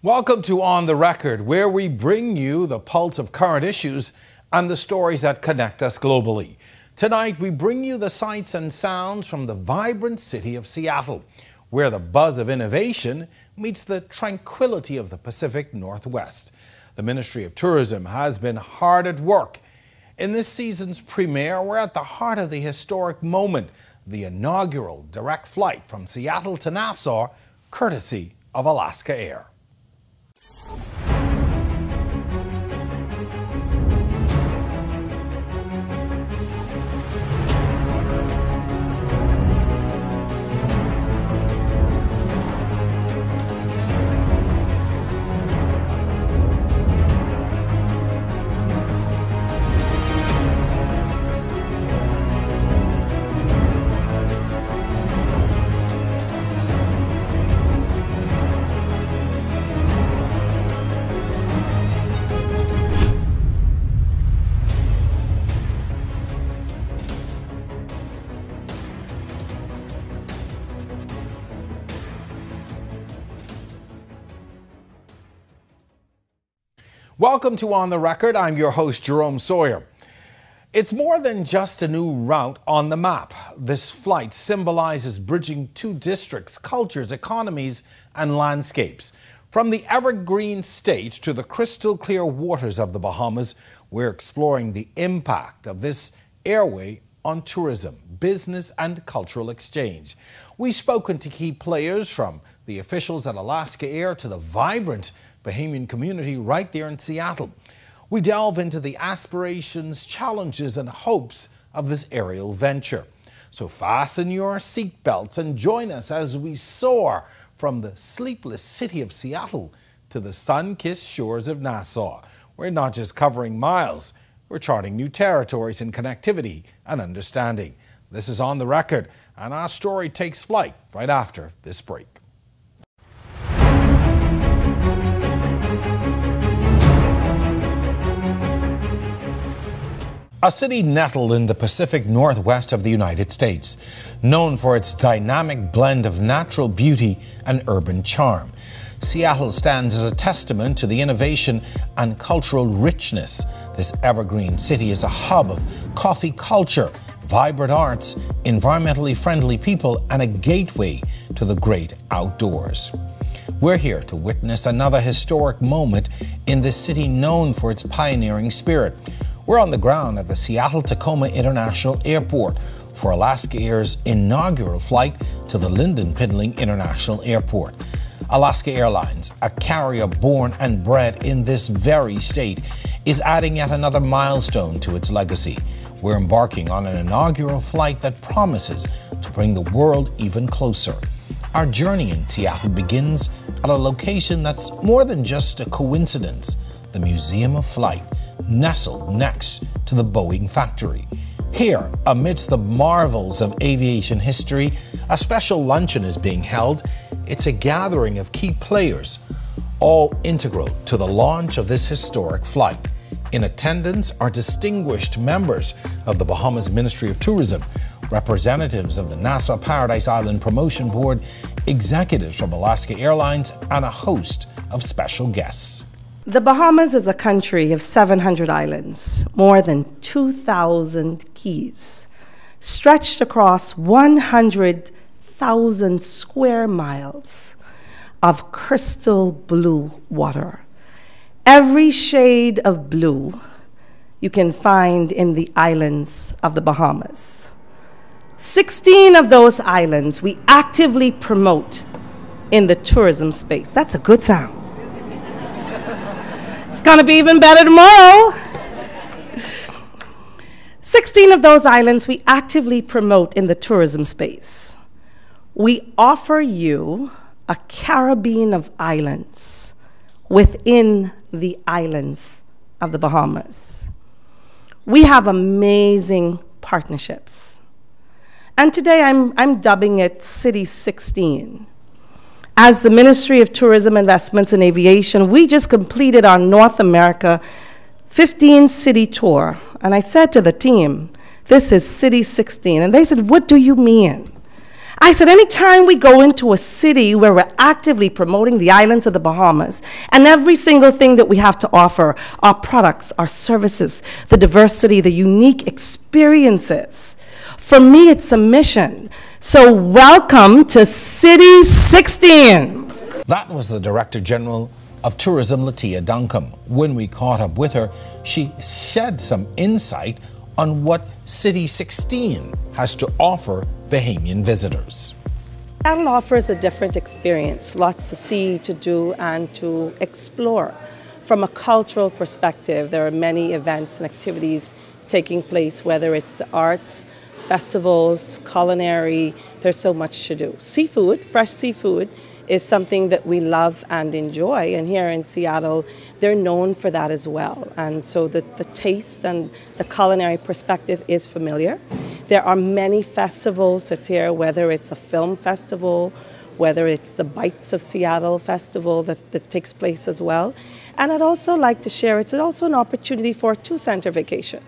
Welcome to On the Record, where we bring you the pulse of current issues and the stories that connect us globally. Tonight, we bring you the sights and sounds from the vibrant city of Seattle, where the buzz of innovation meets the tranquility of the Pacific Northwest. The Ministry of Tourism has been hard at work. In this season's premiere, we're at the heart of the historic moment, the inaugural direct flight from Seattle to Nassau, courtesy of Alaska Air. Welcome to On the Record. I'm your host, Jerome Sawyer. It's more than just a new route on the map. This flight symbolizes bridging two districts, cultures, economies, and landscapes. From the evergreen state to the crystal clear waters of the Bahamas, we're exploring the impact of this airway on tourism, business, and cultural exchange. We've spoken to key players, from the officials at Alaska Air to the vibrant Bahamian community right there in Seattle. We delve into the aspirations, challenges, and hopes of this aerial venture. So fasten your seatbelts and join us as we soar from the sleepless city of Seattle to the sun-kissed shores of Nassau. We're not just covering miles, we're charting new territories in connectivity and understanding. This is On the Record, and our story takes flight right after this break. A city nestled in the Pacific Northwest of the United States, known for its dynamic blend of natural beauty and urban charm. Seattle stands as a testament to the innovation and cultural richness. This evergreen city is a hub of coffee culture, vibrant arts, environmentally friendly people, and a gateway to the great outdoors. We're here to witness another historic moment in this city known for its pioneering spirit. We're on the ground at the Seattle-Tacoma International Airport for Alaska Air's inaugural flight to the Linden-Pindling International Airport. Alaska Airlines, a carrier born and bred in this very state, is adding yet another milestone to its legacy. We're embarking on an inaugural flight that promises to bring the world even closer. Our journey in Seattle begins at a location that's more than just a coincidence, the Museum of Flight, nestled next to the Boeing factory. Here, amidst the marvels of aviation history, a special luncheon is being held. It's a gathering of key players, all integral to the launch of this historic flight. In attendance are distinguished members of the Bahamas Ministry of Tourism, representatives of the Nassau Paradise Island Promotion Board, executives from Alaska Airlines, and a host of special guests. The Bahamas is a country of 700 islands, more than 2,000 keys, stretched across 100,000 square miles of crystal blue water. Every shade of blue you can find in the islands of the Bahamas. 16 of those islands we actively promote in the tourism space. That's a good sound. It's going to be even better tomorrow. 16 of those islands we actively promote in the tourism space. We offer you a Caribbean of islands within the islands of the Bahamas. We have amazing partnerships. And today I'm dubbing it City 16. As the Ministry of Tourism, Investments, and Aviation, we just completed our North America 15-city tour. And I said to the team, this is City 16. And they said, what do you mean? I said, anytime we go into a city where we're actively promoting the islands of the Bahamas and every single thing that we have to offer, our products, our services, the diversity, the unique experiences, for me, it's a mission. So welcome to City 16. That was the Director General of Tourism, Latia Duncombe. When we caught up with her, she shed some insight on what City 16 has to offer Bahamian visitors. Seattle offers a different experience, lots to see, to do, and to explore. From a cultural perspective, there are many events and activities taking place, whether it's the arts, festivals, culinary, there's so much to do. Seafood, fresh seafood, is something that we love and enjoy, and here in Seattle they're known for that as well, and so the taste and the culinary perspective is familiar. There are many festivals that's here, whether it's a film festival, whether it's the Bites of Seattle festival that takes place as well. And I'd also like to share, it's also an opportunity for a two-center vacation,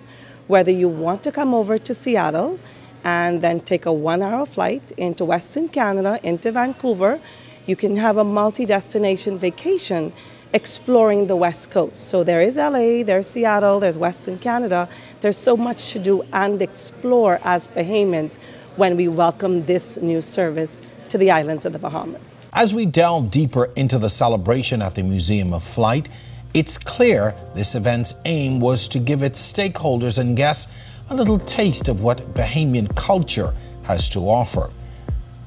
whether you want to come over to Seattle and then take a 1-hour flight into Western Canada, into Vancouver. You can have a multi-destination vacation exploring the West Coast. So there is LA, there's Seattle, there's Western Canada. There's so much to do and explore as Bahamians when we welcome this new service to the islands of the Bahamas. As we delve deeper into the celebration at the Museum of Flight, it's clear this event's aim was to give its stakeholders and guests a little taste of what Bahamian culture has to offer.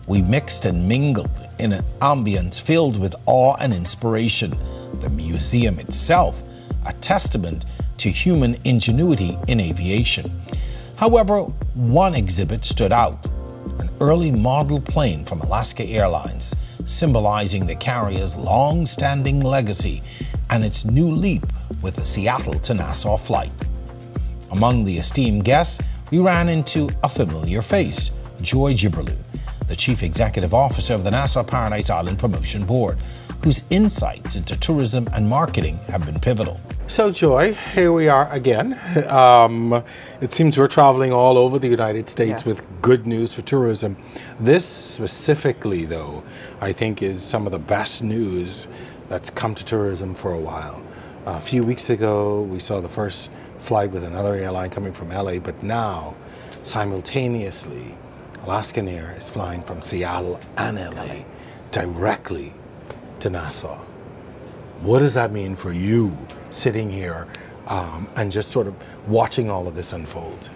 We mixed and mingled in an ambience filled with awe and inspiration. The museum itself, a testament to human ingenuity in aviation. However, one exhibit stood out, an early model plane from Alaska Airlines, symbolizing the carrier's long-standing legacy and its new leap with the Seattle to Nassau flight. Among the esteemed guests, we ran into a familiar face, Joy Gibberlew, the Chief Executive Officer of the Nassau Paradise Island Promotion Board, whose insights into tourism and marketing have been pivotal. So Joy, here we are again. It seems we're traveling all over the United States with good news for tourism. This specifically, though, I think is some of the best news that's come to tourism for a while. A few weeks ago, we saw the first flight with another airline coming from LA, but now, simultaneously, Alaskan Air is flying from Seattle and LA directly to Nassau. What does that mean for you sitting here and just sort of watching all of this unfold?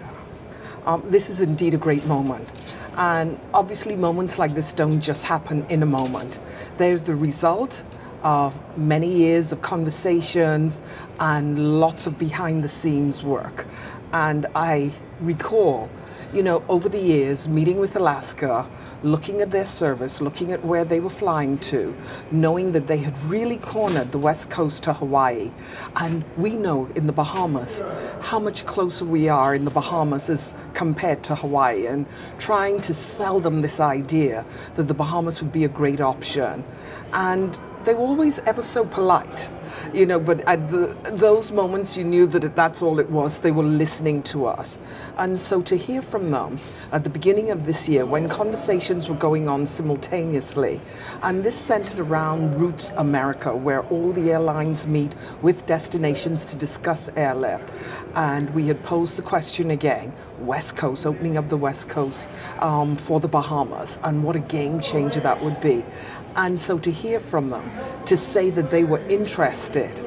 This is indeed a great moment. And obviously moments like this don't just happen in a moment. They're the result of many years of conversations and lots of behind the scenes work. And I recall, you know, over the years, meeting with Alaska, looking at their service, looking at where they were flying to, knowing that they had really cornered the West Coast to Hawaii. And we know in the Bahamas how much closer we are in the Bahamas as compared to Hawaii, and trying to sell them this idea that the Bahamas would be a great option. And they were always ever so polite, you know, but at those moments you knew that that's all it was. They were listening to us. And so to hear from them at the beginning of this year, when conversations were going on simultaneously, and this centered around Routes America, where all the airlines meet with destinations to discuss airlift. And we had posed the question again, West Coast, opening up the West Coast for the Bahamas, and what a game changer that would be. And so to hear from them, to say that they were interested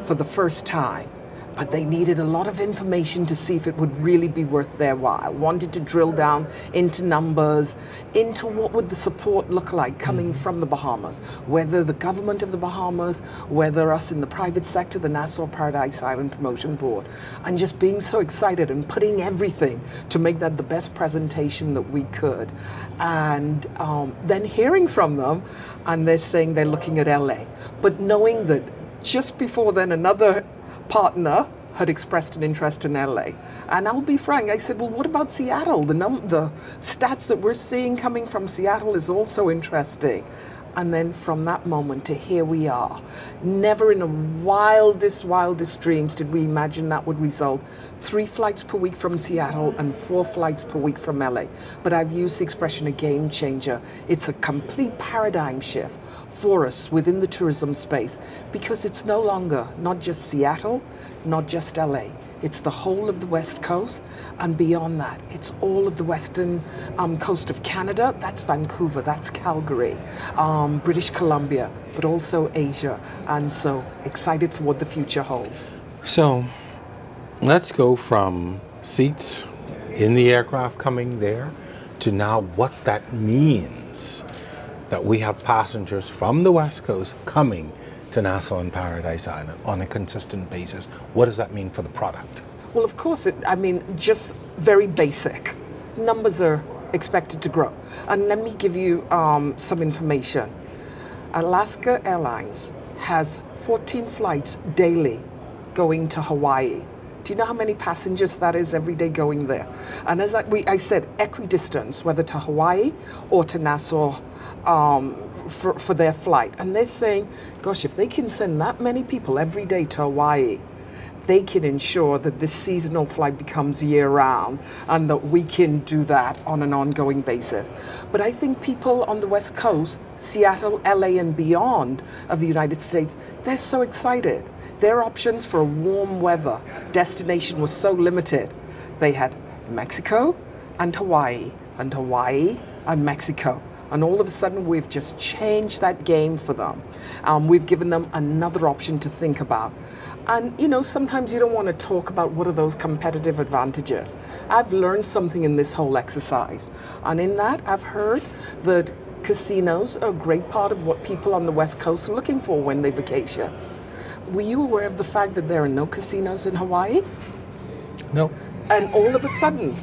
for the first time, but they needed a lot of information to see if it would really be worth their while, wanted to drill down into numbers, into what would the support look like coming from the Bahamas, whether the government of the Bahamas, whether us in the private sector, the Nassau Paradise Island Promotion Board, and just being so excited and putting everything to make that the best presentation that we could. And then hearing from them, and they're saying they're looking at LA, but knowing that just before then another partner had expressed an interest in LA. And I'll be frank, I said, well, what about Seattle? The stats that we're seeing coming from Seattle is also interesting. And then from that moment to here we are. Never in the wildest dreams did we imagine that would result 3 flights per week from Seattle and 4 flights per week from LA. But I've used the expression a game changer. It's a complete paradigm shift for us within the tourism space, because it's no longer not just Seattle, not just LA. It's the whole of the West Coast, and beyond that, it's all of the western coast of Canada. That's Vancouver, that's Calgary, British Columbia, but also Asia. And so excited for what the future holds. So let's go from seats in the aircraft coming there to now what that means that we have passengers from the West Coast coming to Nassau and Paradise Island on a consistent basis. What does that mean for the product? Well, of course, just very basic. Numbers are expected to grow. And let me give you some information. Alaska Airlines has 14 flights daily going to Hawaii. Do you know how many passengers that is every day going there? And as I said, equidistance, whether to Hawaii or to Nassau for their flight. And they're saying, gosh, if they can send that many people every day to Hawaii, they can ensure that this seasonal flight becomes year-round and that we can do that on an ongoing basis. But I think people on the West Coast, Seattle, LA, and beyond of the United States, they're so excited. Their options for a warm weather destination was so limited. They had Mexico and Hawaii and Mexico. And all of a sudden, we've just changed that game for them. We've given them another option to think about. And, you know, sometimes you don't want to talk about what are those competitive advantages. I've learned something in this whole exercise. And in that, I've heard that casinos are a great part of what people on the West Coast are looking for when they vacation. Were you aware of the fact that there are no casinos in Hawaii? No. And all of a sudden,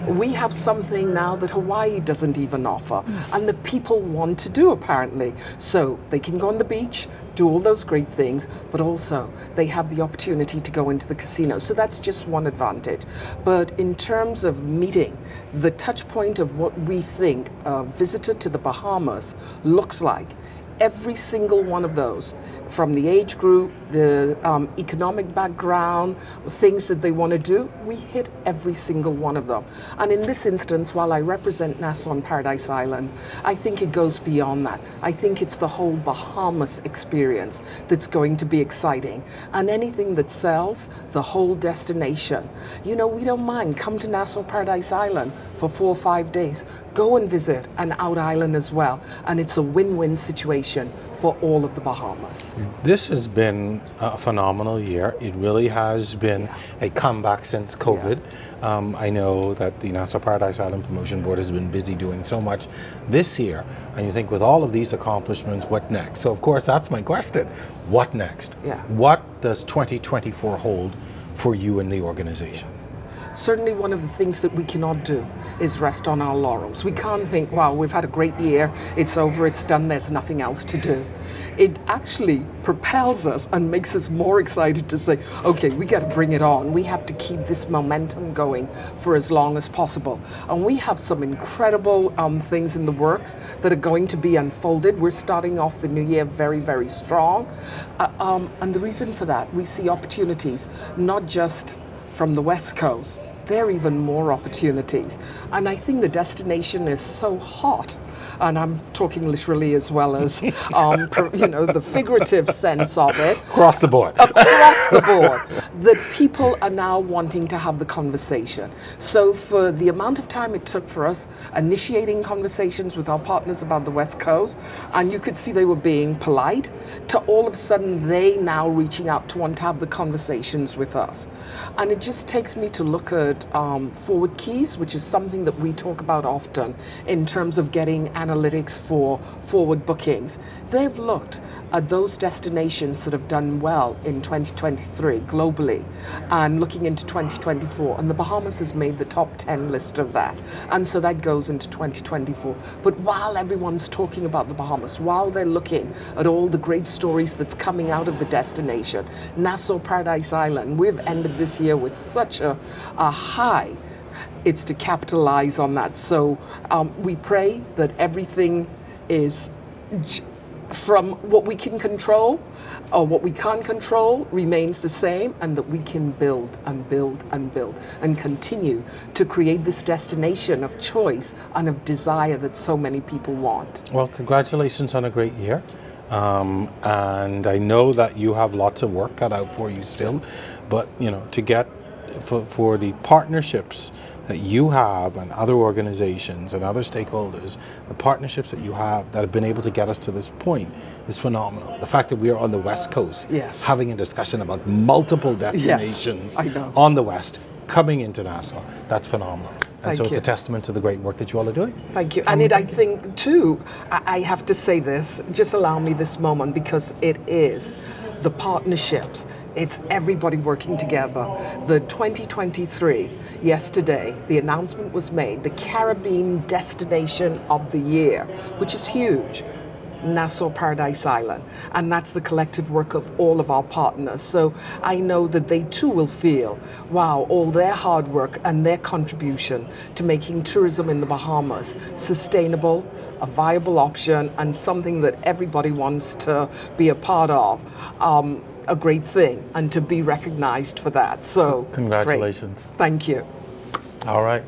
we have something now that Hawaii doesn't even offer, and the people want to do, apparently. So they can go on the beach, do all those great things, but also they have the opportunity to go into the casino. So that's just one advantage. But in terms of meeting the touch point of what we think a visitor to the Bahamas looks like, every single one of those, from the age group, the economic background, things that they want to do, we hit every single one of them. And in this instance, while I represent Nassau and Paradise Island, I think it goes beyond that. I think it's the whole Bahamas experience that's going to be exciting. And anything that sells, the whole destination. You know, we don't mind. Come to Nassau Paradise Island for 4 or 5 days. Go and visit an out island as well. And it's a win-win situation for all of the Bahamas. This has been a phenomenal year. It really has been a comeback since COVID. I know that the Nassau Paradise Island Promotion Board has been busy doing so much this year. And you think with all of these accomplishments, what next? So of course, that's my question. What next? Yeah. What does 2024 hold for you and the organization? Certainly one of the things that we cannot do is rest on our laurels. We can't think, wow, we've had a great year, it's over, it's done, there's nothing else to do. It actually propels us and makes us more excited to say, okay, we got to bring it on. We have to keep this momentum going for as long as possible. And we have some incredible things in the works that are going to be unfolded. We're starting off the new year very, very strong. And the reason for that, we see opportunities, not just from the West Coast, there are even more opportunities. And I think the destination is so hot, and I'm talking literally as well as, you know, the figurative sense of it. Across the board. Across the board, that people are now wanting to have the conversation. So for the amount of time it took for us initiating conversations with our partners about the West Coast, and you could see they were being polite, to all of a sudden they now reaching out to want to have the conversations with us. And it just takes me to look at forward keys, which is something that we talk about often in terms of getting analytics for forward bookings. They've looked at those destinations that have done well in 2023 globally and looking into 2024, and the Bahamas has made the top 10 list of that, and so that goes into 2024. But while everyone's talking about the Bahamas, while they're looking at all the great stories that's coming out of the destination, Nassau Paradise Island, we've ended this year with such a high. It's to capitalize on that. So we pray that everything is from what we can control or what we can't control remains the same, and that we can build and build and build and continue to create this destination of choice and of desire that so many people want. Well, congratulations on a great year. And I know that you have lots of work cut out for you still, but you know, to get for the partnerships that you have and other organizations and other stakeholders, the partnerships that you have that have been able to get us to this point is phenomenal. The fact that we are on the West Coast, yes, having a discussion about multiple destinations, yes, on the West, coming into Nassau, that's phenomenal. And so it's you. a testament to the great work that you all are doing. Thank you. And I think too, I have to say this, just allow me this moment, because it is the partnerships. It's everybody working together. The 2023, yesterday, the announcement was made, the Caribbean Destination of the Year, which is huge. Nassau Paradise Island, and that's the collective work of all of our partners. So I know that they too will feel, wow, all their hard work and their contribution to making tourism in the Bahamas sustainable, a viable option, and something that everybody wants to be a part of. A great thing, and to be recognized for that. So congratulations. Great. Thank you. All right.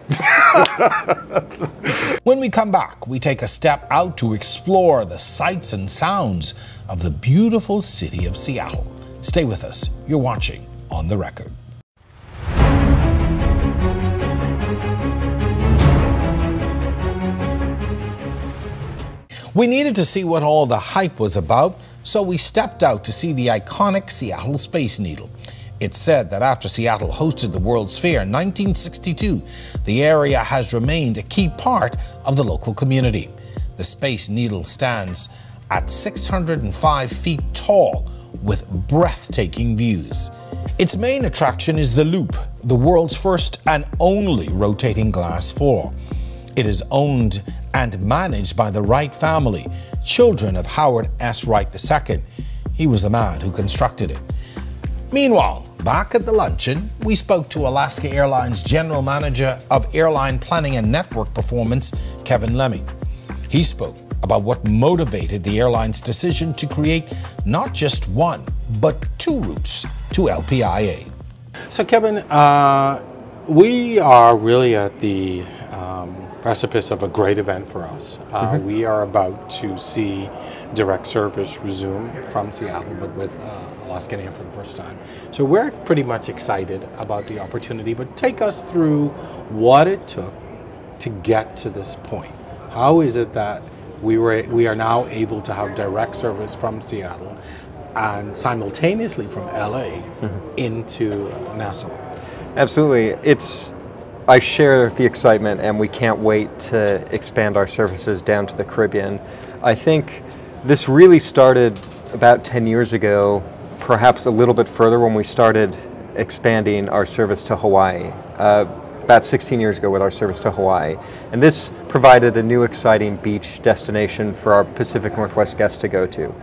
When we come back, we take a step out to explore the sights and sounds of the beautiful city of Seattle. Stay with us. You're watching On the Record. We needed to see what all the hype was about, so we stepped out to see the iconic Seattle Space Needle. It's said that after Seattle hosted the World's Fair in 1962, the area has remained a key part of the local community. The Space Needle stands at 605 feet tall with breathtaking views. Its main attraction is the Loop, the world's first and only rotating glass floor. It is owned and managed by the Wright family, children of Howard S. Wright II. He was the man who constructed it. Meanwhile, back at the luncheon, we spoke to Alaska Airlines General Manager of Airline Planning and Network Performance, Kevin Lemmy. He spoke about what motivated the airline's decision to create not just one, but two routes to LPIA. So Kevin, we are really at the precipice of a great event for us. We are about to see direct service resume from Seattle, but with Alaskan Air for the first time. So we're pretty much excited about the opportunity, but take us through what it took to get to this point. How is it that we are now able to have direct service from Seattle and simultaneously from LA into Nassau? Absolutely. I share the excitement, and we can't wait to expand our services down to the Caribbean. I think this really started about 10 years ago, perhaps a little bit further when we started expanding our service to Hawaii, about 16 years ago with our service to Hawaii. And this provided a new exciting beach destination for our Pacific Northwest guests to go to.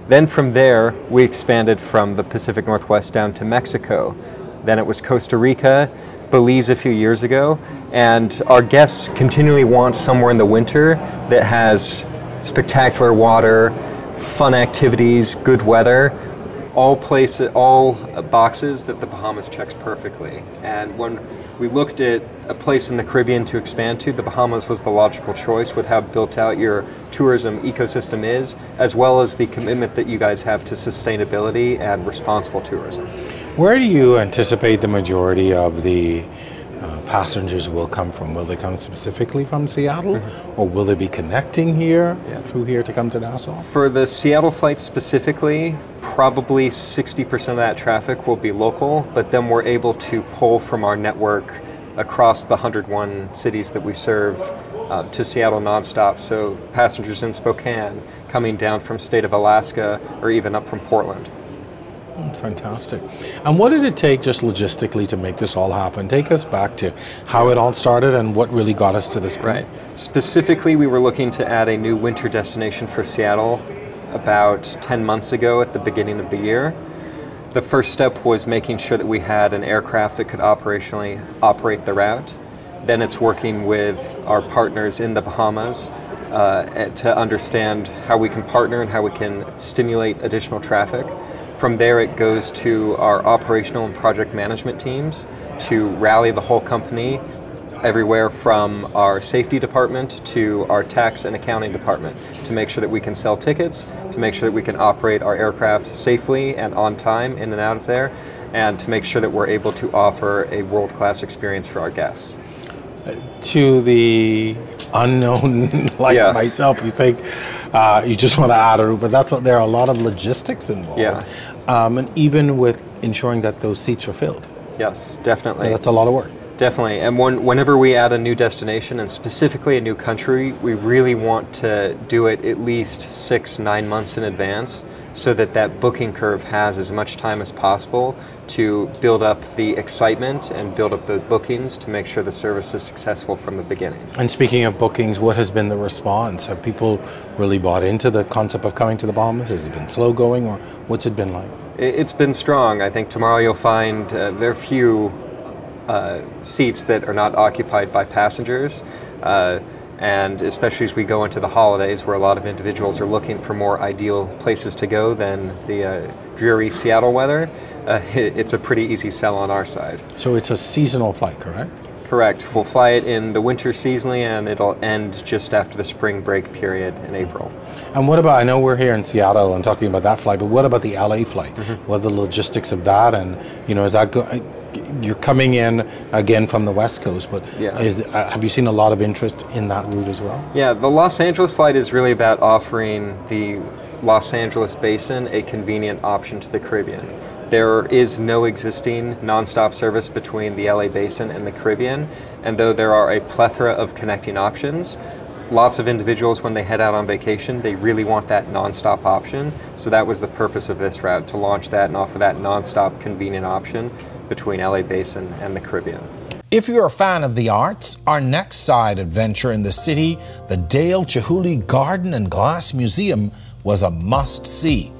Then from there, we expanded from the Pacific Northwest down to Mexico. Then it was Costa Rica, Belize a few years ago, and our guests continually want somewhere in the winter that has spectacular water, fun activities, good weather, all boxes that the Bahamas checks perfectly. And when we looked at a place in the Caribbean to expand to, the Bahamas was the logical choice with how built out your tourism ecosystem is, as well as the commitment that you guys have to sustainability and responsible tourism. Where do you anticipate the majority of the passengers will come from? Will they come specifically from Seattle, or will they be connecting here, through here to come to Nassau? For the Seattle flight specifically, probably 60% of that traffic will be local, but then we're able to pull from our network across the 101 cities that we serve to Seattle nonstop. So passengers in Spokane coming down from state of Alaska or even up from Portland. Fantastic. And what did it take just logistically to make this all happen? Take us back to how it all started and what really got us to this point. Right. Specifically, we were looking to add a new winter destination for Seattle about 10 months ago at the beginning of the year. The first step was making sure that we had an aircraft that could operationally operate the route. Then it's working with our partners in the Bahamas to understand how we can partner and how we can stimulate additional traffic. From there, it goes to our operational and project management teams to rally the whole company, everywhere from our safety department to our tax and accounting department, to make sure that we can sell tickets, to make sure that we can operate our aircraft safely and on time in and out of there, and to make sure that we're able to offer a world-class experience for our guests. To the unknown like myself, you think you just want to add a route, but there are a lot of logistics involved. Yeah. And even with ensuring that those seats are filled. Yes, definitely. So that's a lot of work. Definitely, and whenever we add a new destination, and specifically a new country, we really want to do it at least 6-9 months in advance, so that that booking curve has as much time as possible to build up the excitement and build up the bookings to make sure the service is successful from the beginning. And speaking of bookings, what has been the response? Have people really bought into the concept of coming to the Bahamas? Has it been slow going, or what's it been like? It's been strong. I think tomorrow you'll find there are few seats that are not occupied by passengers, and especially as we go into the holidays where a lot of individuals are looking for more ideal places to go than the dreary Seattle weather, it's a pretty easy sell on our side. So it's a seasonal flight, correct? Correct. We'll fly it in the winter seasonally, and it'll end just after the spring break period in April. And what about, I know we're here in Seattle and talking about that flight, but what about the LA flight? What are the logistics of that? And, is that you're coming in again from the West Coast, but have you seen a lot of interest in that route as well? Yeah, the Los Angeles flight is really about offering the Los Angeles basin a convenient option to the Caribbean. There is no existing nonstop service between the LA basin and the Caribbean, and though there are a plethora of connecting options, lots of individuals, when they head out on vacation, they really want that nonstop option. So that was the purpose of this route, to launch that and offer that nonstop convenient option between LA Basin and the Caribbean. If you're a fan of the arts, our next side adventure in the city, the Dale Chihuly Garden and Glass Museum, was a must-see.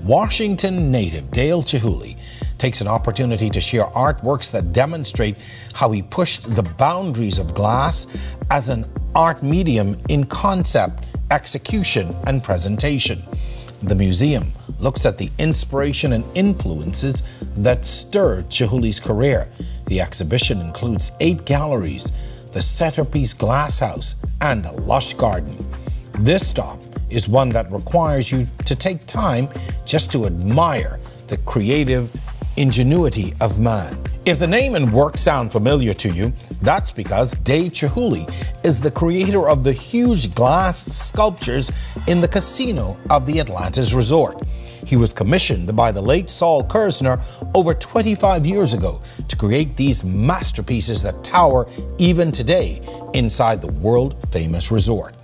Washington native Dale Chihuly takes an opportunity to share artworks that demonstrate how he pushed the boundaries of glass as an art medium in concept, execution, and presentation. The museum looks at the inspiration and influences that stirred Chihuly's career. The exhibition includes 8 galleries, the centerpiece glass house, and a lush garden. This stop is one that requires you to take time just to admire the creative ingenuity of man. If the name and work sound familiar to you, that's because Dale Chihuly is the creator of the huge glass sculptures in the casino of the Atlantis Resort. He was commissioned by the late Saul Kersner over 25 years ago to create these masterpieces that tower even today inside the world-famous resort.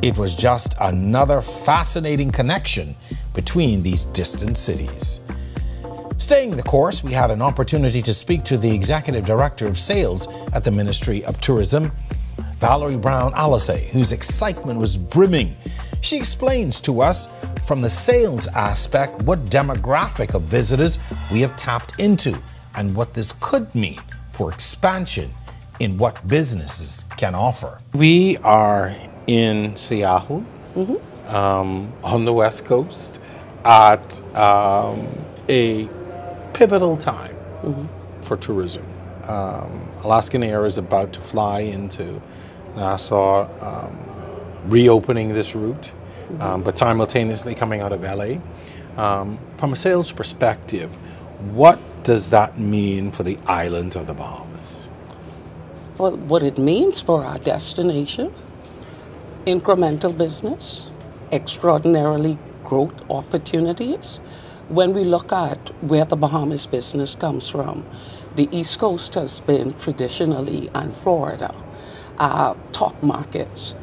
It was just another fascinating connection between these distant cities. Staying the course, we had an opportunity to speak to the Executive Director of Sales at the Ministry of Tourism, Valerie Brown-Alisay, whose excitement was brimming. She explains to us from the sales aspect what demographic of visitors we have tapped into and what this could mean for expansion in what businesses can offer. We are in Seattle, on the West Coast, at a pivotal time for tourism. Alaskan Air is about to fly into Nassau, reopening this route, but simultaneously coming out of LA. From a sales perspective, what does that mean for the islands of the Bahamas? Well, what it means for our destination: incremental business, extraordinarily growth opportunities. When we look at where the Bahamas business comes from, the East Coast has been traditionally, and Florida, top markets.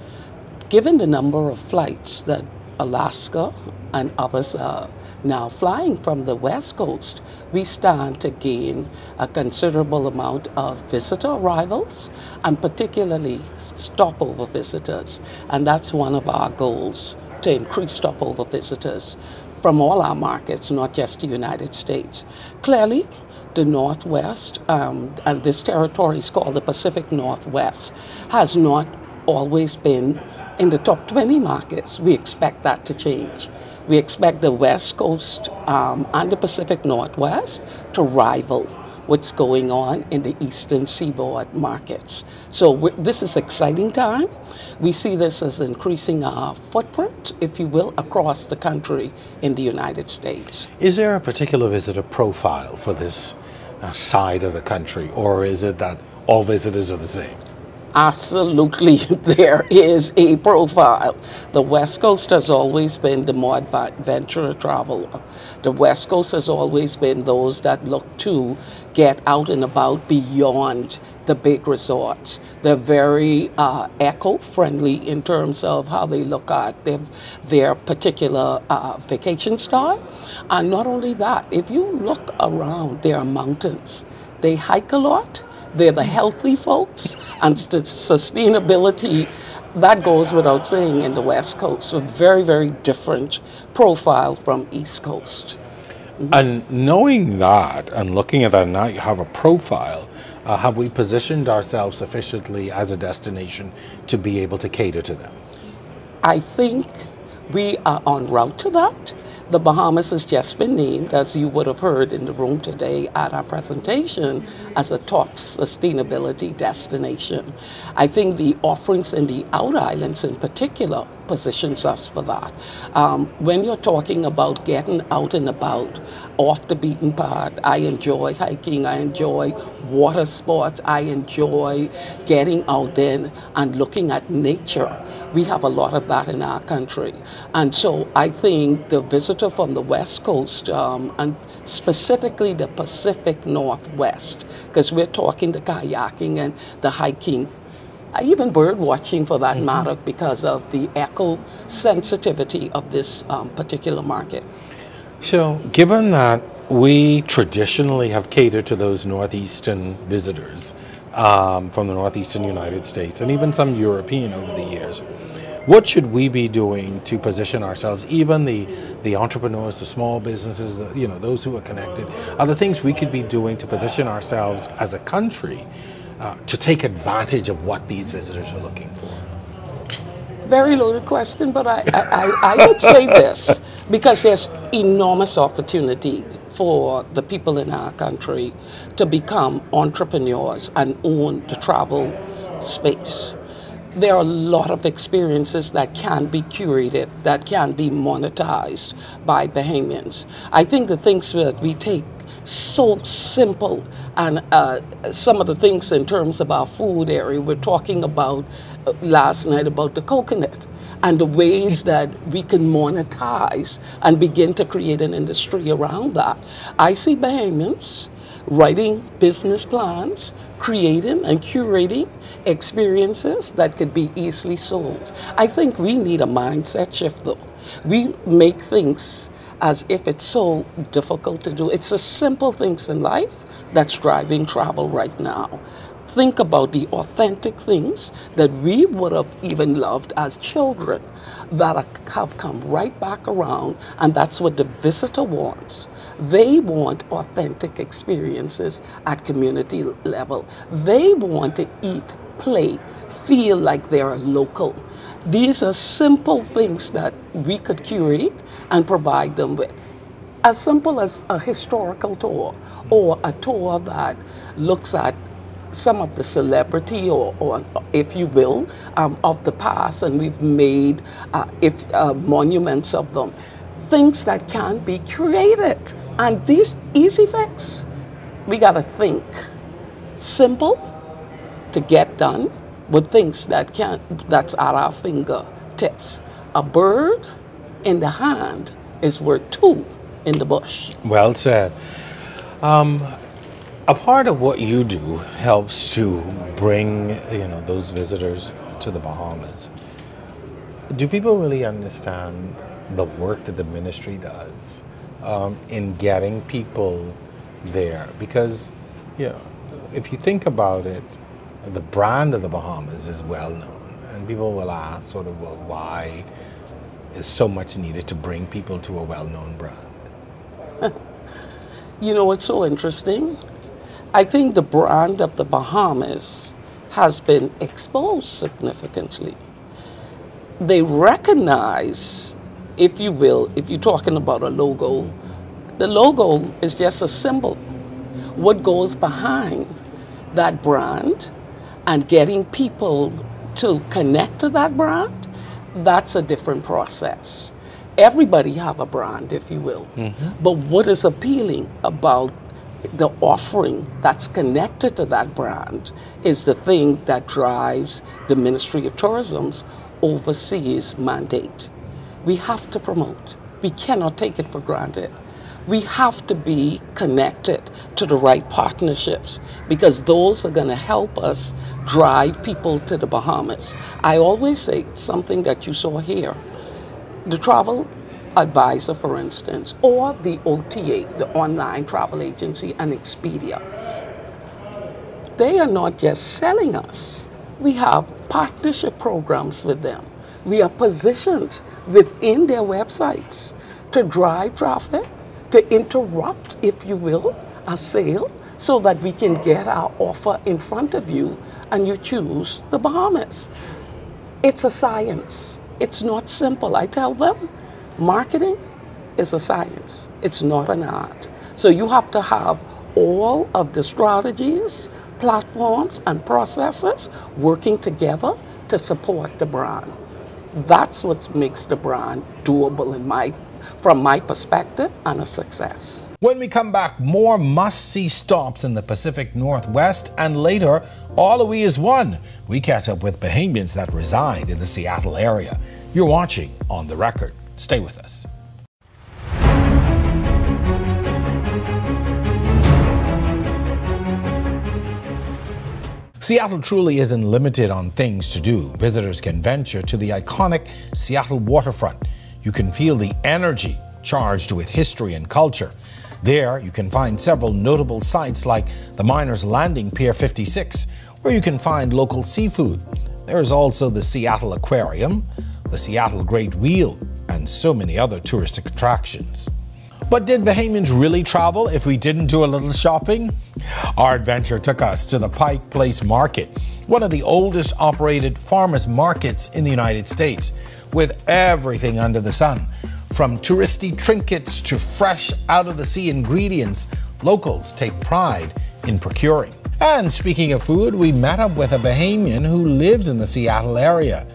Given the number of flights that Alaska and others are now flying from the West Coast, we stand to gain a considerable amount of visitor arrivals, and particularly stopover visitors. And that's one of our goals, to increase stopover visitors from all our markets, not just the United States. Clearly, the Northwest, and this territory is called the Pacific Northwest, has not always been in the top 20 markets, we expect that to change. We expect the West Coast and the Pacific Northwest to rival what's going on in the Eastern Seaboard markets. So this is exciting time. We see this as increasing our footprint, if you will, across the country in the United States. Is there a particular visitor profile for this side of the country, or is it that all visitors are the same? Absolutely, there is a profile. The West Coast has always been the more adventurous traveler. The West Coast has always been those that look to get out and about beyond the big resorts. They're very eco-friendly in terms of how they look at their particular vacation style. And not only that, if you look around, there are mountains. They hike a lot. They're the healthy folks, and the sustainability, that goes without saying in the West Coast. A very, very different profile from East Coast. And knowing that and looking at that, now you have a profile, have we positioned ourselves sufficiently as a destination to be able to cater to them? I think we are en route to that. The Bahamas has just been named, as you would have heard in the room today at our presentation, as a top sustainability destination. I think the offerings in the outer islands in particular positions us for that. When you're talking about getting out and about, off the beaten path, I enjoy hiking, I enjoy water sports, I enjoy getting out there and looking at nature. We have a lot of that in our country. And so I think the visitor from the West Coast, and specifically the Pacific Northwest, because we're talking the kayaking and the hiking, even bird watching for that matter, because of the eco-sensitivity of this particular market. So given that we traditionally have catered to those northeastern visitors from the northeastern United States and even some European over the years, what should we be doing to position ourselves, even the entrepreneurs, the small businesses, those who are connected, are the things we could be doing to position ourselves as a country to take advantage of what these visitors are looking for? Very loaded question, but I would say this, because there's enormous opportunity for the people in our country to become entrepreneurs and own the travel space. There are a lot of experiences that can be curated, that can be monetized by Bahamians. I think the things that we take so simple, and some of the things in terms of our food area, we're talking about last night about the coconut and the ways that we can monetize and begin to create an industry around that. I see Bahamians writing business plans, creating and curating experiences that could be easily sold. I think we need a mindset shift though. We make things as if it's so difficult to do. It's the simple things in life that's driving travel right now. Think about the authentic things that we would have even loved as children that have come right back around, and that's what the visitor wants. They want authentic experiences at community level. They want to eat, play, feel like they're local. These are simple things that we could curate and provide them with. As simple as a historical tour or a tour that looks at some of the celebrity or if you will, of the past, and we've made monuments of them. Things that can be created. And these easy fix, we gotta think simple to get done with things that's at our fingertips. A bird in the hand is worth two in the bush. Well said. A part of what you do helps to bring, those visitors to the Bahamas. Do people really understand the work that the ministry does in getting people there? Because, if you think about it, the brand of the Bahamas is well known, and people will ask well, why is so much needed to bring people to a well-known brand? It's so interesting. I think the brand of the Bahamas has been exposed significantly. they recognize, if you will, if you're talking about a logo, the logo is just a symbol. What goes behind that brand and getting people to connect to that brand, that's a different process. Everybody have a brand, if you will. But what is appealing about the offering that's connected to that brand is the thing that drives the Ministry of Tourism's overseas mandate. We have to promote. We cannot take it for granted. We have to be connected to the right partnerships because those are going to help us drive people to the Bahamas. I always say something that you saw here. The travel advisor, for instance, or the OTA, the online travel agency, and Expedia, they are not just selling us. We have partnership programs with them. We are positioned within their websites to drive traffic, to interrupt, if you will, a sale so that we can get our offer in front of you and you choose the Bahamas. It's a science. It's not simple. I tell them, marketing is a science. It's not an art. So you have to have all of the strategies, platforms, and processes working together to support the brand. That's what makes the brand doable from my perspective, and a success. When we come back, more must-see stops in the Pacific Northwest, and later, all we is one. We catch up with Bahamians that reside in the Seattle area. You're watching On the Record. Stay with us. Seattle truly isn't limited on things to do. Visitors can venture to the iconic Seattle waterfront. You can feel the energy charged with history and culture. There, you can find several notable sites like the Miners Landing Pier 56, where you can find local seafood. There is also the Seattle Aquarium, the Seattle Great Wheel, and so many other touristic attractions. But did Bahamians really travel if we didn't do a little shopping? Our adventure took us to the Pike Place Market, one of the oldest operated farmers markets in the United States, with everything under the sun. From touristy trinkets to fresh out-of-the-sea ingredients, locals take pride in procuring. And speaking of food, we met up with a Bahamian who lives in the Seattle area.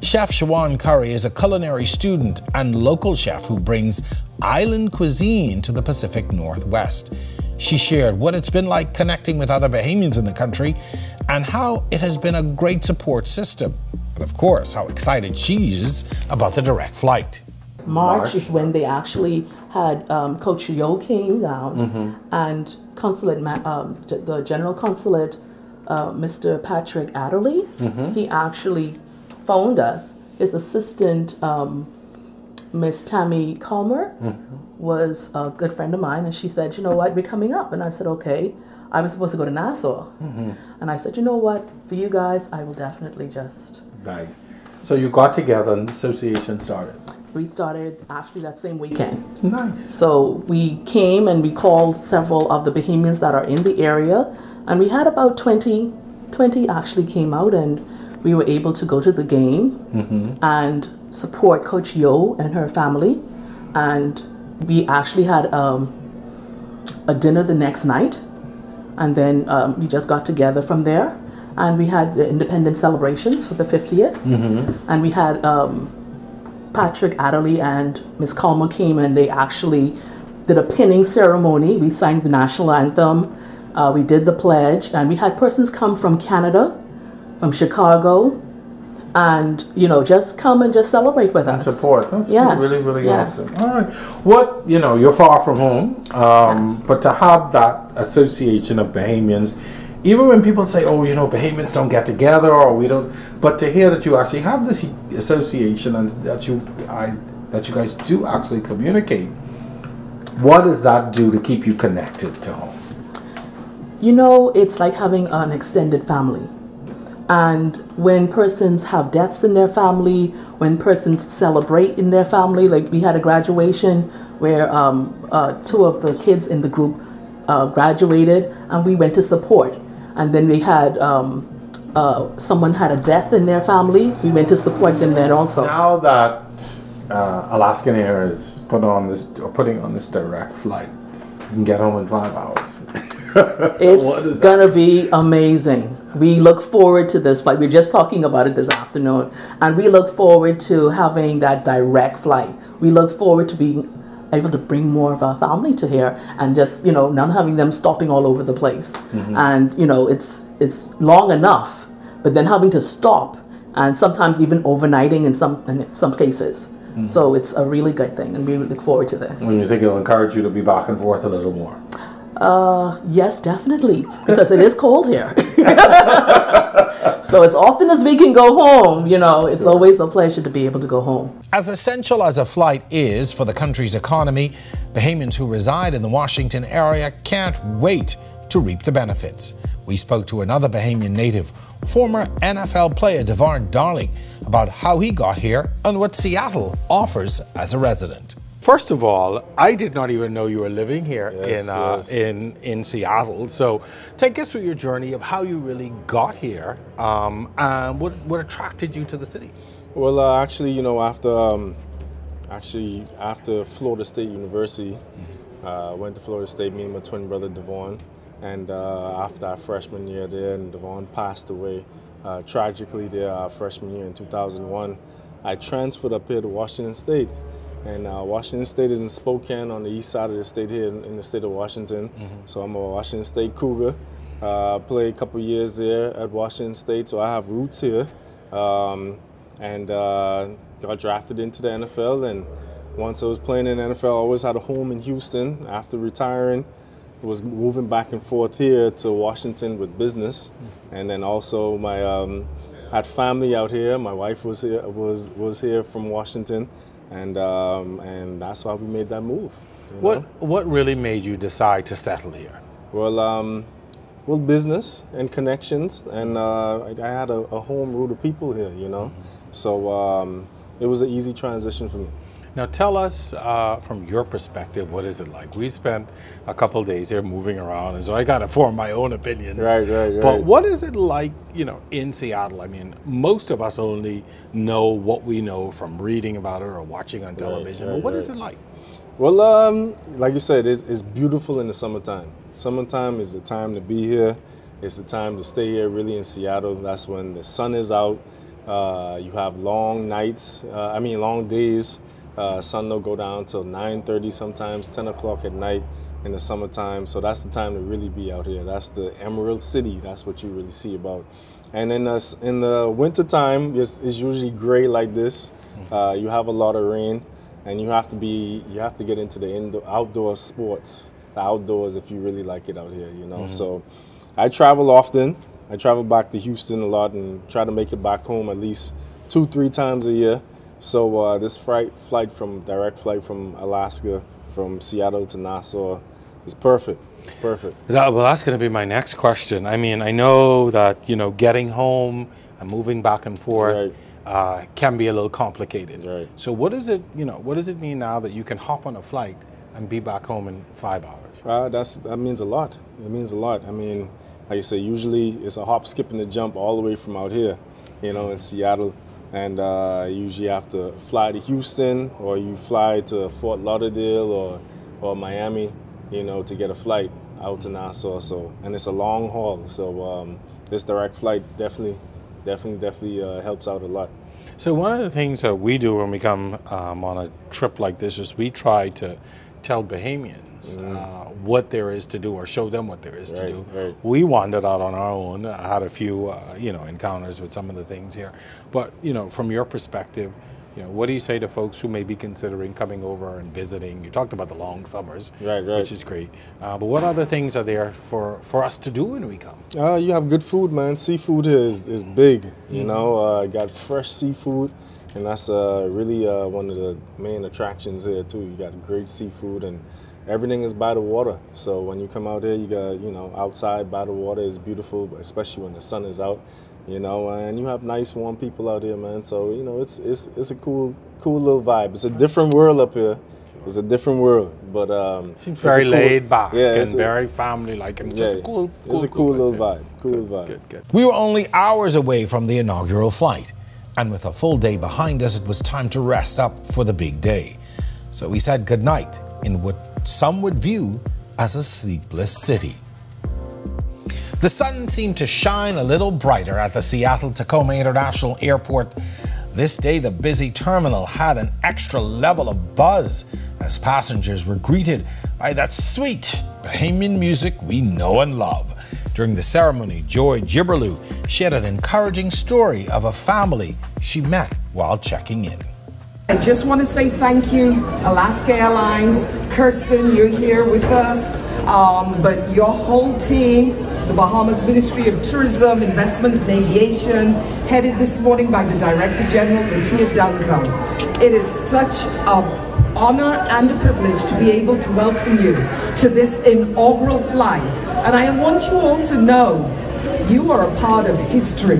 Chef Shawan Curry is a culinary student and local chef who brings island cuisine to the Pacific Northwest. She shared what it's been like connecting with other Bahamians in the country and how it has been a great support system. And of course, how excited she is about the direct flight. March is when they actually had Coach Yo came down and the General Consulate, Mr. Patrick Adderley, he actually phoned us. His assistant, Miss Tammy Calmer, was a good friend of mine, and she said, you know what, we're coming up. And I said, okay. I was supposed to go to Nassau. And I said, you know what, for you guys, I will definitely just... Nice. So you got together and the association started? We started actually that same weekend. Nice. So we came and we called several of the Bahamians that are in the area, and we had about 20 actually came out, and we were able to go to the game and support Coach Yo and her family. And we actually had a dinner the next night, and then we just got together from there, and we had the independence celebrations for the 50th, and we had Patrick Adderley and Miss Calmer came, and they actually did a pinning ceremony. We sang the national anthem, we did the pledge, and we had persons come from Canada, from Chicago, and just come and just celebrate with us. And support. That's really yes. awesome. All right. What, you're far from home, but to have that association of Bahamians, even when people say, oh, Bahamians don't get together or we don't, but to hear that you actually have this association and that you guys do actually communicate, what does that do to keep you connected to home? It's like having an extended family. And when persons have deaths in their family, when persons celebrate in their family, like we had a graduation where 2 of the kids in the group graduated, and we went to support. And then we had someone had a death in their family, we went to support them then also. Now that Alaskan Air is putting on this direct flight, you can get home in 5 hours. It's gonna be amazing. We look forward to this flight. We're just talking about it this afternoon, and we look forward to having that direct flight. We look forward to being able to bring more of our family to here, and just, you know, not having them stopping all over the place. And you know, it's long enough, but then having to stop, and sometimes even overnighting in some cases. So it's a really good thing, and we look forward to this. And you think it'll encourage you to be back and forth a little more? Yes, definitely, because it is cold here. So as often as we can go home, you know, it's always a pleasure to be able to go home. As essential as a flight is for the country's economy, Bahamians who reside in the Washington area can't wait to reap the benefits. We spoke to another Bahamian native, former NFL player DeVar Darling, about how he got here and what Seattle offers as a resident. First of all, I did not even know you were living here in Seattle. So take us through your journey of how you really got here, and what attracted you to the city. Well, actually, you know, after Florida State University, went to Florida State, me and my twin brother Devon, and after our freshman year there, and Devon passed away tragically there our freshman year in 2001, I transferred up here to Washington State. And Washington State is in Spokane on the east side of the state here in the state of Washington. So I'm a Washington State Cougar. Played a couple years there at Washington State, so I have roots here. And got drafted into the NFL. And once I was playing in the NFL, I always had a home in Houston. After retiring, I was moving back and forth here to Washington with business. And then also my had family out here. My wife was here here from Washington. And that's why we made that move. What really made you decide to settle here? Well, business and connections, and I had a home root of people here, you know. So it was an easy transition for me. Now tell us, from your perspective, what is it like? We spent a couple of days here moving around, and so I got to form my own opinions. Right. But what is it like, you know, in Seattle? I mean, most of us only know what we know from reading about it or watching on television. But what is it like? Well, like you said, it's beautiful in the summertime. Summertime is the time to be here. It's the time to stay here, really, in Seattle. That's when the sun is out. You have long nights, long days. Sun will go down till 9:30, sometimes 10 o'clock at night in the summertime. So that's the time to really be out here. That's the Emerald City. That's what you really see about. And in the winter time, it's usually gray like this. You have a lot of rain, and you have to get into the outdoor sports, the outdoors, if you really like it out here, you know. So I travel often. I travel back to Houston a lot and try to make it back home at least 2-3 times a year. So this direct flight from Alaska, from Seattle to Nassau, is perfect. It's perfect. Well, that's going to be my next question. I mean, I know that, you know, getting home and moving back and forth can be a little complicated. Right. So what does it mean now that you can hop on a flight and be back home in 5 hours? That means a lot. It means a lot. I mean, like you say, usually it's a hop, skip, and a jump all the way from out here, you know, in Seattle. And you usually have to fly to Houston, or you fly to Fort Lauderdale or Miami, you know, to get a flight out to Nassau. So, and it's a long haul. So this direct flight definitely helps out a lot. So one of the things that we do when we come on a trip like this is we try to tell Bahamians what there is to do, or show them what there is to do. Right. We wandered out on our own. I had a few, encounters with some of the things here. But, you know, from your perspective, you know, what do you say to folks who may be considering coming over and visiting? You talked about the long summers, which is great. But what other things are there for us to do when we come? You have good food, man. Seafood here is big. You know, got fresh seafood. And that's really one of the main attractions here too. You got great seafood, and everything is by the water. So when you come out here, you got, you know, outside by the water is beautiful, especially when the sun is out, you know, and you have nice warm people out here, man. So, you know, it's a cool little vibe. It's a different world up here, It's a different world, but seems very laid back, yeah, and very family-like, and just a cool it's a cool little vibe. Cool vibe. Good. We were only hours away from the inaugural flight, and with a full day behind us, it was time to rest up for the big day. So we said goodnight in what some would view as a sleepless city. The sun seemed to shine a little brighter at the Seattle-Tacoma International Airport. This day, the busy terminal had an extra level of buzz as passengers were greeted by that sweet Bahamian music we know and love. During the ceremony, Joy Gibberlew shared an encouraging story of a family she met while checking in. I just want to say thank you, Alaska Airlines. Kirsten, you're here with us, but your whole team, the Bahamas Ministry of Tourism, Investment and Aviation, headed this morning by the Director General, Tia Duncan. It is such an honor and a privilege to be able to welcome you to this inaugural flight. And I want you all to know you are a part of history.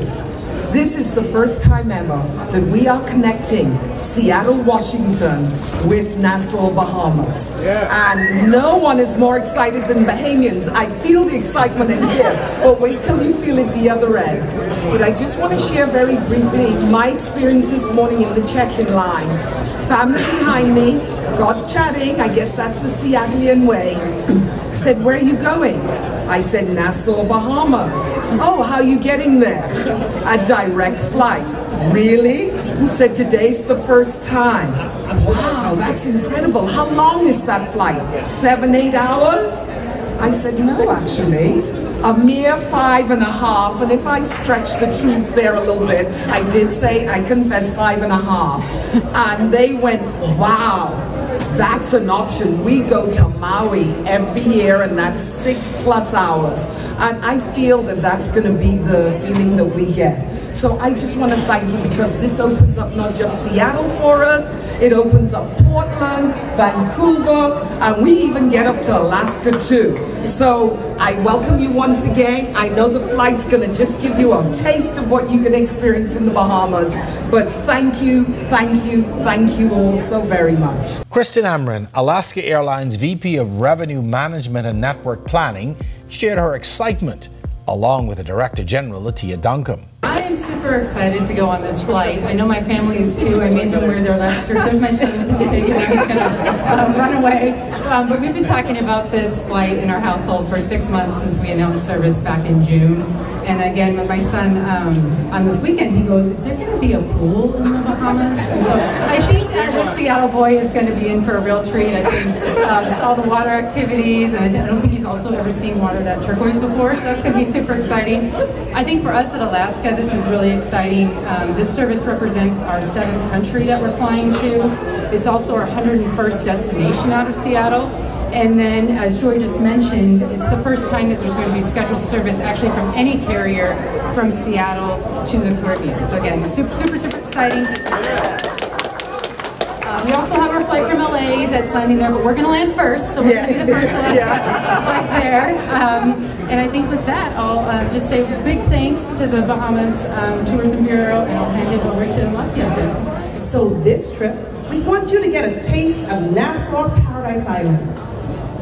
This is the first time ever that we are connecting Seattle, Washington with Nassau, Bahamas. Yeah. And no one is more excited than Bahamians. I feel the excitement in here, but wait till you feel it the other end. But I just want to share very briefly my experience this morning in the check-in line. Family behind me, got chatting, I guess that's the Seattleian way, said, "Where are you going?" I said, "Nassau, Bahamas." "Oh, how are you getting there?" "A direct flight." "Really?" Said, "Today's the first time." "Wow, that's incredible. How long is that flight? 7-8 hours? I said, "No, actually, a mere 5.5. And if I stretch the truth there a little bit, I did say, I confess, 5.5. And they went, "Wow, that's an option. We go to Maui every year, and that's 6+ hours." And I feel that that's going to be the feeling that we get. So I just want to thank you, because this opens up not just Seattle for us, it opens up Portland, Vancouver, and we even get up to Alaska too. So I welcome you once again. I know the flight's going to just give you a taste of what you can experience in the Bahamas, but thank you all so very much. Kristen Amron, Alaska Airlines VP of Revenue Management and Network Planning, shared her excitement along with the Director General, Tia Duncan. I am super excited to go on this flight. I know my family is too. I made them wear their last shirt. There's my son with his big, and he's gonna run away. But we've been talking about this flight in our household for 6 months since we announced service back in June. And again, with my son, on this weekend, he goes, "Is there going to be a pool in the Bahamas?" And so I think as a Seattle boy is going to be in for a real treat. I think just all the water activities, and I don't think he's also ever seen water that turquoise before, so that's going to be super exciting. I think for us at Alaska, this is really exciting. This service represents our 7th country that we're flying to. It's also our 101st destination out of Seattle. And then, as Joy just mentioned, it's the first time that there's going to be scheduled service actually from any carrier from Seattle to the Caribbean. So again, super exciting. We also have our flight from LA that's landing there, but we're going to land first, so we're going to be the first flight there. And I think with that, I'll just say big thanks to the Bahamas Tourism Bureau, and I'll hand it over to Latia. So this trip, we want you to get a taste of Nassau Paradise Island.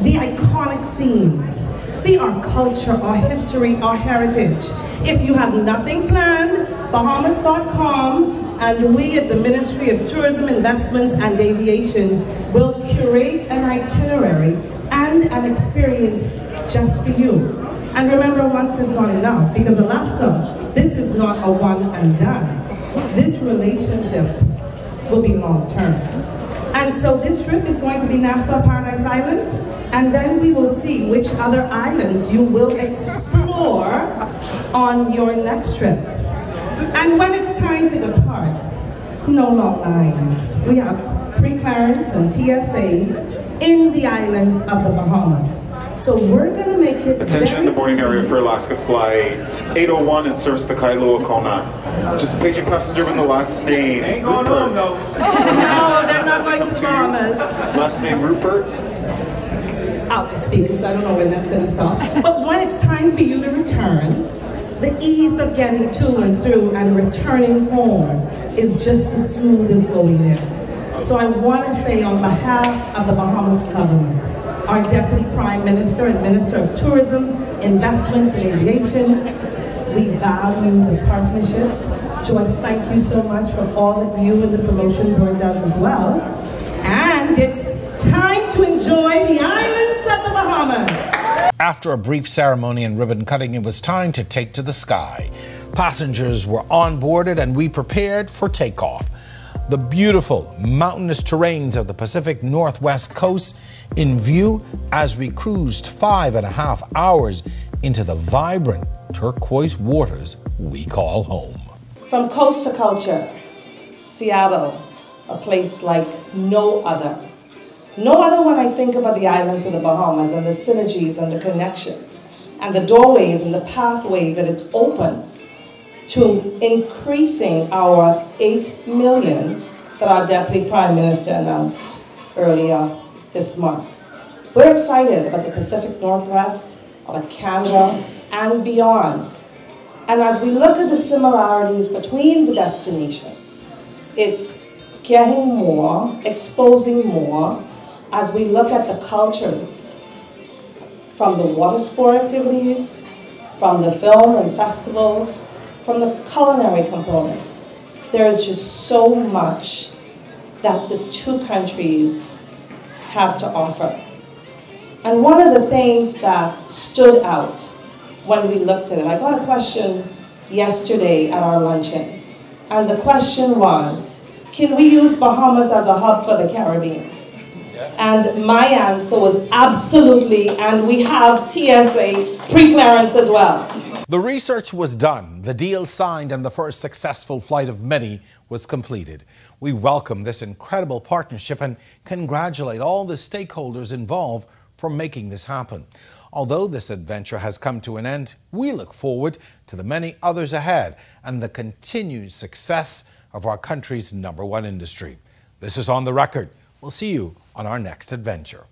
The iconic scenes. See our culture, our history, our heritage. If you have nothing planned, Bahamas.com and we at the Ministry of Tourism, Investments and Aviation will curate an itinerary and an experience just for you. And remember, once is not enough, because Alaska, this is not a one and done. This relationship will be long term. And so this trip is going to be Nassau Paradise Island, and then we will see which other islands you will explore on your next trip. And when it's time to depart, no long lines. We have pre-clearance and TSA in the islands of the Bahamas. So we're going to make it Attention, the boarding area for Alaska Flight 801 in service to Kailua Kona. Just a paging passenger with the last name. Ain't going on though. No, they're not going to the Bahamas. Last name Rupert. I'll just speak because I don't know when that's going to stop. But when it's time for you to return, the ease of getting to and through and returning home is just as smooth as going in. So I want to say on behalf of the Bahamas government, our Deputy Prime Minister and Minister of Tourism, Investments and Aviation, we value the partnership. Joy, thank you so much for all that you and the promotion board does as well. And it's time to enjoy the islands of the Bahamas. After a brief ceremony and ribbon cutting, it was time to take to the sky. Passengers were onboarded and we prepared for takeoff. The beautiful mountainous terrains of the Pacific Northwest coast in view as we cruised 5.5 hours into the vibrant turquoise waters we call home. From coast to culture, Seattle, a place like no other. No other when I think about the islands of the Bahamas and the synergies and the connections and the doorways and the pathway that it opens to increasing our 8 million that our Deputy Prime Minister announced earlier this month. We're excited about the Pacific Northwest, about Canada, and beyond. And as we look at the similarities between the destinations, it's getting more, exposing more, as we look at the cultures, from the water sport activities, from the film and festivals, from the culinary components. There is just so much that the two countries have to offer. And one of the things that stood out when we looked at it, I got a question yesterday at our luncheon, and the question was, can we use Bahamas as a hub for the Caribbean? And my answer was absolutely, and we have TSA pre-clearance as well. The research was done, the deal signed, and the first successful flight of many was completed. We welcome this incredible partnership and congratulate all the stakeholders involved for making this happen. Although this adventure has come to an end, we look forward to the many others ahead and the continued success of our country's #1 industry. This is On the Record. We'll see you on our next adventure.